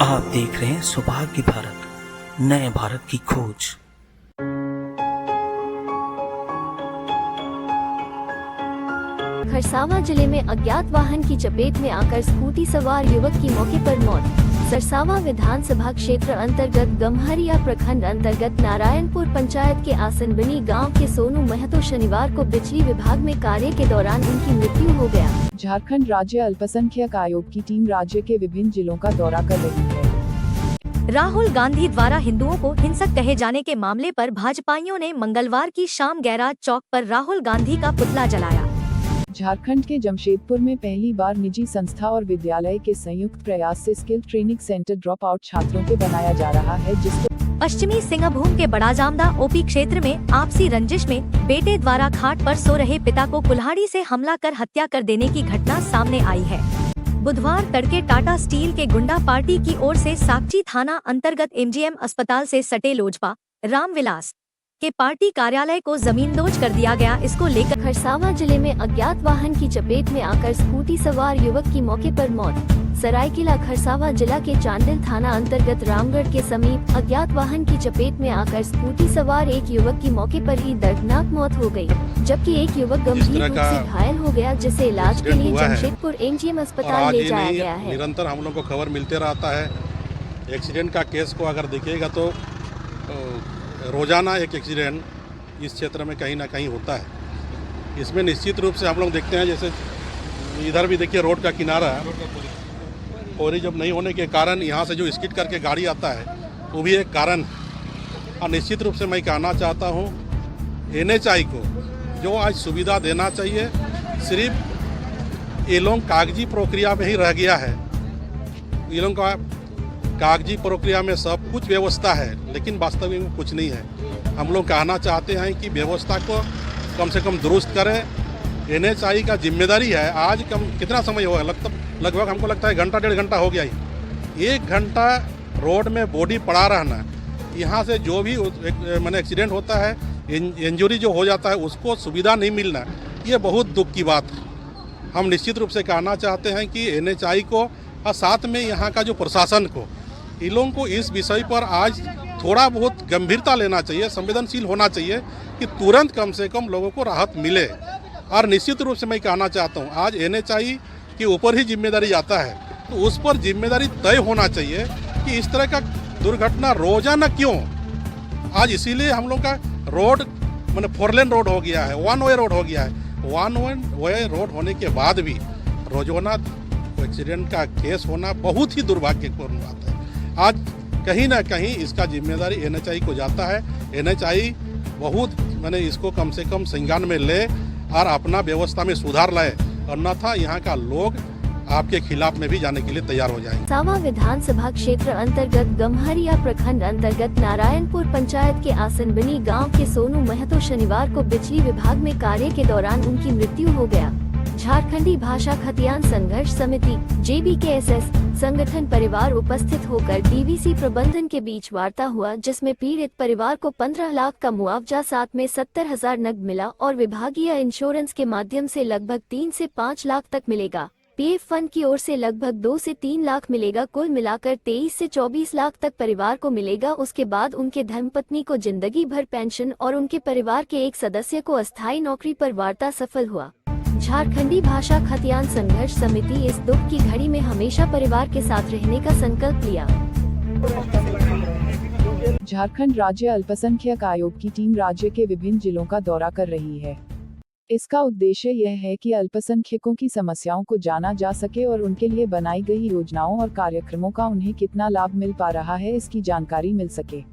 आप देख रहे हैं सौभाग्य भारत, नए भारत की खोज। खरसावां जिले में अज्ञात वाहन की चपेट में आकर स्कूटी सवार युवक की मौके पर मौत। सरसावां विधानसभा क्षेत्र अंतर्गत गम्हरिया प्रखंड अंतर्गत नारायणपुर पंचायत के आसनबनी गांव के सोनू महतो शनिवार को बिजली विभाग में कार्य के दौरान उनकी मृत्यु हो गया। झारखंड राज्य अल्पसंख्यक आयोग की टीम राज्य के विभिन्न जिलों का दौरा कर रही है। राहुल गांधी द्वारा हिंदुओं को हिंसक कहे जाने के मामले पर भाजपाइयों ने मंगलवार की शाम गैराज चौक पर राहुल गांधी का पुतला जलाया। झारखंड के जमशेदपुर में पहली बार निजी संस्था और विद्यालय के संयुक्त प्रयास से skill training centre drop out छात्रों के बनाया जा रहा है, जिसको पश्चिमी सिंहभूम के बड़ाजामदा ओपी क्षेत्र में आपसी रंजिश में बेटे द्वारा खाट पर सो रहे पिता को कुल्हाड़ी से हमला कर हत्या कर देने की घटना सामने आई है। बुधवार तड़के टाटा स्टील के गुंडा पार्टी की ओर से साकची थाना अंतर्गत एमजीएम अस्पताल से सटे लोजपा रामविलास के पार्टी कार्यालय को जमींदोज कर दिया गया। इसको लेकर खरसावां जिले में अज्ञात वाहन की चपेट में आकर स्कूटी सवार युवक की मौके पर मौत। सरायकेला खरसावां जिला के चांडिल थाना अंतर्गत रामगढ़ के समीप अज्ञात वाहन की चपेट में आकर स्कूटी सवार एक युवक की मौके पर ही दर्दनाक मौत हो गई, जबकि एक युवक गंभीर रूप से घायल हो गया, जिसे इलाज के लिए जमशेदपुर एमजीएम अस्पताल ले जाया गया है। निरंतर हम लोग को खबर मिलते रहता है। एक्सीडेंट का केस को अगर देखिएगा तो रोजाना एक एक्सीडेंट इस क्षेत्र में कहीं ना कहीं होता है। इसमें निश्चित रूप से हम लोग देखते हैं, जैसे इधर भी देखिए रोड का किनारा और जब नहीं होने के कारण यहाँ से जो स्किड करके गाड़ी आता है वो भी एक कारण है। और निश्चित रूप से मैं कहना चाहता हूँ NHAI को जो आज सुविधा देना चाहिए, सिर्फ ये लोग कागजी प्रक्रिया में ही रह गया है। ये लोग का कागजी प्रक्रिया में सब कुछ व्यवस्था है, लेकिन वास्तविक में कुछ नहीं है। हम लोग कहना चाहते हैं कि व्यवस्था को कम से कम दुरुस्त करें। NHAI का जिम्मेदारी है। आज कितना समय हुआ, लगभग हमको लगता है घंटा डेढ़ घंटा हो गया ही। 1 घंटा रोड में बॉडी पड़ा रहना, यहाँ से जो भी मैंने एक्सीडेंट होता है, इंजरी जो हो जाता है, उसको सुविधा नहीं मिलना, ये बहुत दुख की बात है। हम निश्चित रूप से कहना चाहते हैं कि NHAI को और साथ में यहाँ का जो प्रशासन को, इन लोगों को इस विषय पर आज थोड़ा बहुत गंभीरता लेना चाहिए, संवेदनशील होना चाहिए कि तुरंत कम से कम लोगों को राहत मिले। और निश्चित रूप से मैं कहना चाहता हूँ आज NHAI के ऊपर ही जिम्मेदारी आता है, तो उस पर जिम्मेदारी तय होना चाहिए कि इस तरह का दुर्घटना रोजाना क्यों। आज इसीलिए हम लोग का रोड मैंने 4 लेन रोड हो गया है, 1 वे रोड हो गया है। 1 वे रोड होने के बाद भी रोजाना एक्सीडेंट का केस होना बहुत ही दुर्भाग्यपूर्ण बात है। आज कहीं ना कहीं इसका जिम्मेदारी NHAI को जाता है। NHAI बहुत इसको कम से कम संज्ञान में ले और अपना व्यवस्था में सुधार लाए, अन्यथा यहाँ का लोग आपके खिलाफ में भी जाने के लिए तैयार हो जाएंगे। खरसावां विधानसभा क्षेत्र अंतर्गत गम्हरिया प्रखंड अंतर्गत नारायणपुर पंचायत के आसनबनी गांव के सोनू महतो शनिवार को बिजली विभाग में कार्य के दौरान उनकी मृत्यु हो गया। झारखंडी भाषा खतियान संघर्ष समिति JBKSS संगठन परिवार उपस्थित होकर DVC प्रबंधन के बीच वार्ता हुआ, जिसमें पीड़ित परिवार को 15 लाख का मुआवजा, साथ में 70,000 नकद मिला और विभागीय इंश्योरेंस के माध्यम से लगभग 3 से 5 लाख तक मिलेगा। PF फंड की ओर से लगभग 2 से 3 लाख मिलेगा। कुल मिलाकर 23 से 24 लाख तक परिवार को मिलेगा। उसके बाद उनके धर्मपत्नी को जिंदगी भर पेंशन और उनके परिवार के एक सदस्य को अस्थायी नौकरी पर वार्ता सफल हुआ। झारखंडी भाषा खतियान संघर्ष समिति इस दुख की घड़ी में हमेशा परिवार के साथ रहने का संकल्प लिया। झारखंड राज्य अल्पसंख्यक आयोग की टीम राज्य के विभिन्न जिलों का दौरा कर रही है। इसका उद्देश्य यह है कि अल्पसंख्यकों की समस्याओं को जाना जा सके और उनके लिए बनाई गई योजनाओं और कार्यक्रमों का उन्हें कितना लाभ मिल पा रहा है, इसकी जानकारी मिल सके।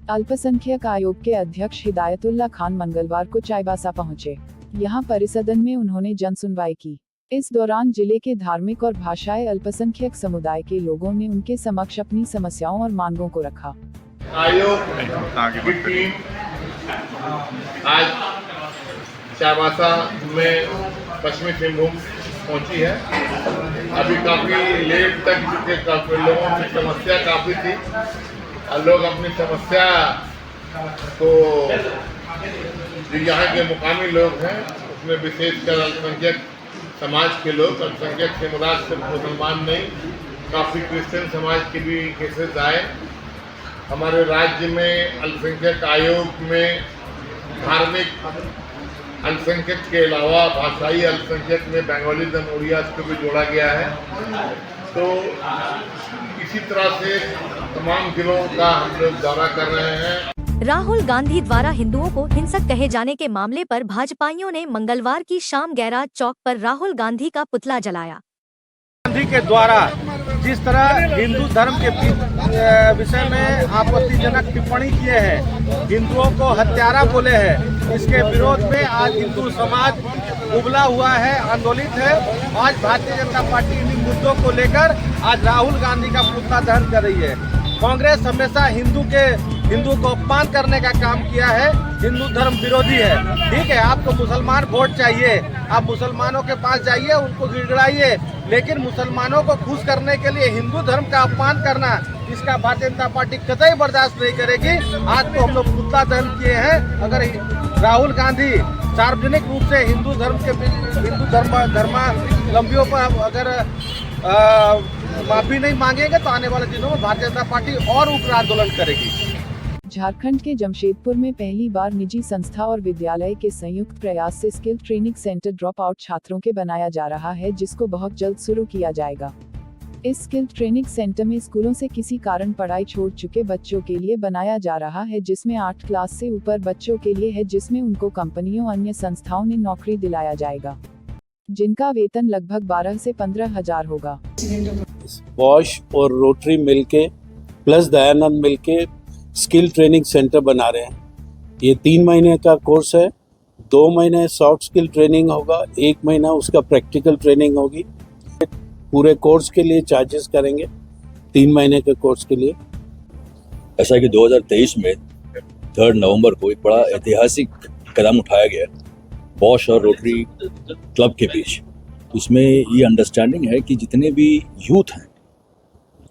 अल्पसंख्यक आयोग के अध्यक्ष हिदायतुल्लाह खान मंगलवार को चाईबासा पहुंचे। यहाँ परिसदन में उन्होंने जन सुनवाई की। इस दौरान जिले के धार्मिक और भाषाई अल्पसंख्यक समुदाय के लोगों ने उनके समक्ष अपनी समस्याओं और मांगों को रखा। आयोग की टीम आज चाईबासा में पश्चिमी सिंहभूम पहुंची है। अभी काफ़ी लेट तक चूँकि लोगों की समस्या काफ़ी थी और लोग अपनी समस्या को जो यहाँ के मुकामी लोग हैं, उसमें विशेषकर अल्पसंख्यक समाज के लोग, अल्पसंख्यक समुदाय सिर्फ मुसलमान नहीं काफ़ी क्रिश्चियन समाज के भी केसेस आए। हमारे राज्य में अल्पसंख्यक आयोग में धार्मिक अल्पसंख्यक के अलावा भाषाई अल्पसंख्यक में बंगालीज़म उड़िया को भी जोड़ा गया है। तो इसी तरह से तमाम जिलों का हम लोग दौरा कर रहे हैं। राहुल गांधी द्वारा हिंदुओं को हिंसक कहे जाने के मामले पर भाजपाइयों ने मंगलवार की शाम गैराज चौक पर राहुल गांधी का पुतला जलाया। गांधी के द्वारा जिस तरह हिंदू धर्म के विषय में आपत्तिजनक टिप्पणी किए हैं, हिंदुओं को हत्यारा बोले हैं, इसके विरोध में आज हिंदू समाज उबला हुआ है, आंदोलित है। आज भारतीय जनता पार्टी इन मुद्दों को लेकर आज राहुल गांधी का पुतला दहन कर रही है। कांग्रेस हमेशा हिंदू को अपमान करने का काम किया है, हिंदू धर्म विरोधी है। ठीक है, आपको मुसलमान वोट चाहिए, आप मुसलमानों के पास जाइए, उनको गिड़गिड़ाइए, लेकिन मुसलमानों को खुश करने के लिए हिंदू धर्म का अपमान करना, इसका भारतीय जनता पार्टी कतई बर्दाश्त नहीं करेगी। आज तो हम लोग पुतला दहन किए हैं। अगर राहुल गांधी सार्वजनिक रूप से हिंदू धर्मावलंबियों पर अगर माफी नहीं मांगेंगे तो आने वाले दिनों में भारतीय जनता पार्टी और उग्र आंदोलन करेगी। झारखंड के जमशेदपुर में पहली बार निजी संस्था और विद्यालय के संयुक्त प्रयास से skill training centre drop out छात्रों के बनाया जा रहा है, जिसको बहुत जल्द शुरू किया जाएगा। इस स्किल ट्रेनिंग सेंटर में स्कूलों से किसी कारण पढ़ाई छोड़ चुके बच्चों के लिए बनाया जा रहा है, जिसमें 8 क्लास से ऊपर बच्चों के लिए है, जिसमें उनको कंपनियों अन्य संस्थाओं ने नौकरी दिलाया जाएगा, जिनका वेतन लगभग 12 से 15 हजार होगा। बॉश और रोटरी मिलके प्लस दयानंद मिलके स्किल ट्रेनिंग सेंटर बना रहे हैं। ये 3 महीने का कोर्स है, 2 महीने सॉफ्ट स्किल ट्रेनिंग होगा, 1 महीना उसका प्रैक्टिकल ट्रेनिंग होगी। पूरे कोर्स के लिए चार्जेस करेंगे 3 महीने के कोर्स के लिए। ऐसा है कि 2023 में 3 नवंबर को एक बड़ा ऐतिहासिक कदम उठाया गया बॉश और रोटरी क्लब के बीच। उसमें ये अंडरस्टैंडिंग है कि जितने भी यूथ हैं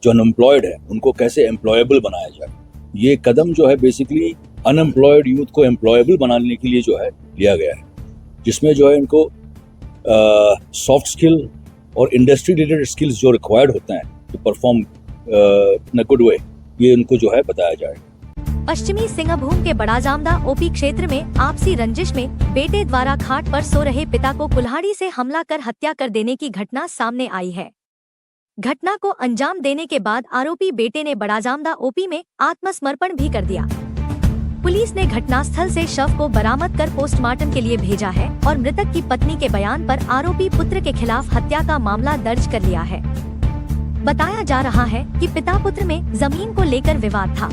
जो अनएम्प्लॉयड हैं उनको कैसे एम्प्लॉयबल बनाया जाए। ये कदम जो है बेसिकली अनएम्प्लॉयड यूथ को एम्प्लॉयबल बनाने के लिए जो है लिया गया है, जिसमें जो है इनको सॉफ्ट स्किल और इंडस्ट्री रिलेटेड स्किल्स जो रिक्वायर्ड होते हैं to perform in a good way, ये उनको जो है बताया जाए। पश्चिमी सिंहभूम के बड़ा जामदा ओपी क्षेत्र में आपसी रंजिश में बेटे द्वारा खाट पर सो रहे पिता को कुल्हाड़ी से हमला कर हत्या कर देने की घटना सामने आई है। घटना को अंजाम देने के बाद आरोपी बेटे ने बड़ा जामदा ओपी में आत्मसमर्पण भी कर दिया। पुलिस ने घटनास्थल से शव को बरामद कर पोस्टमार्टम के लिए भेजा है और मृतक की पत्नी के बयान पर आरोपी पुत्र के खिलाफ हत्या का मामला दर्ज कर लिया है। बताया जा रहा है कि पिता पुत्र में जमीन को लेकर विवाद था।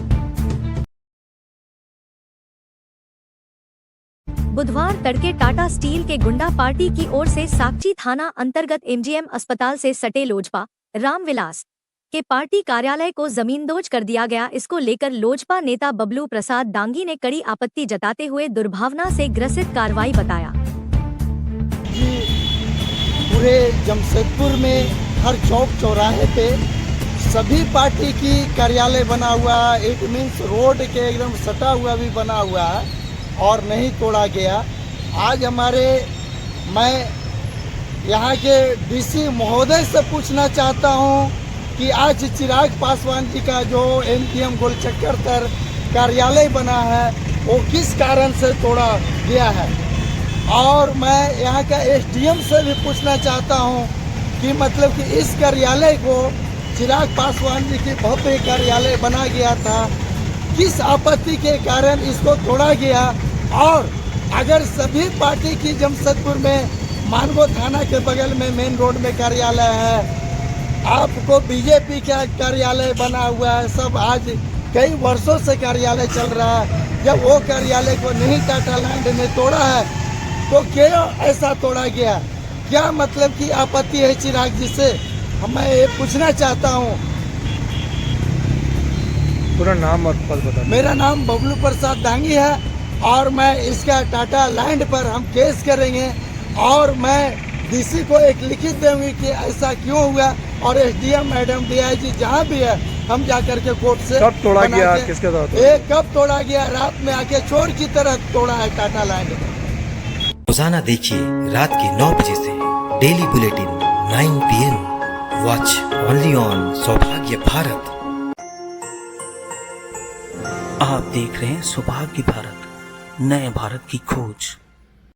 बुधवार तड़के टाटा स्टील के गुंडा पार्टी की ओर से साकची थाना अंतर्गत एमजीएम अस्पताल से सटे लोजपा रामविलास के पार्टी कार्यालय को जमींदोज कर दिया गया। इसको लेकर लोजपा नेता बबलू प्रसाद डांगी ने कड़ी आपत्ति जताते हुए दुर्भावना से ग्रसित कार्रवाई बताया। पूरे जमशेदपुर में हर चौक चौराहे पे सभी पार्टी की कार्यालय बना हुआ है। इट मीन्स रोड के एकदम सटा हुआ भी बना हुआ है और नहीं तोड़ा गया। आज मैं यहाँ के डीसी महोदय से पूछना चाहता हूँ कि आज चिराग पासवान जी का जो एमजीएम गोलचक्कर तर कार्यालय बना है वो किस कारण से तोड़ा गया है। और मैं यहाँ का एसडीएम से भी पूछना चाहता हूँ कि मतलब कि इस कार्यालय को चिराग पासवान जी की भव्य कार्यालय बना गया था, किस आपत्ति के कारण इसको तोड़ा गया। और अगर सभी पार्टी की जमशेदपुर में मानगो थाना के बगल में मेन रोड में कार्यालय है, आपको बीजेपी का कार्यालय बना हुआ है, सब आज कई वर्षों से कार्यालय चल रहा है, जब वो कार्यालय को नहीं टाटा लैंड ने तोड़ा है तो क्यों ऐसा तोड़ा गया, क्या मतलब की आपत्ति है चिराग जी से, मैं ये पूछना चाहता हूँ। पूरा नाम और पद बता। मेरा नाम बबलू प्रसाद डांगी है और मैं इसका टाटा लैंड पर हम केस करेंगे और मैं डीसी को एक लिखित देंगे कि ऐसा क्यों हुआ और एसडीएम मैडम डीआईजी जहाँ भी है हम जाकर के कोर्ट से कब तोड़ा गया, किसके साथ ये कब तोड़ा गया, रात में आके चोर की तरह तोड़ा है टाटा लैंड। रोजाना देखिए रात के 9 बजे से daily bulletin 9 PM watch only on सौभाग्य भारत। आप देख रहे हैं सौभाग्य भारत, नए भारत की खोज।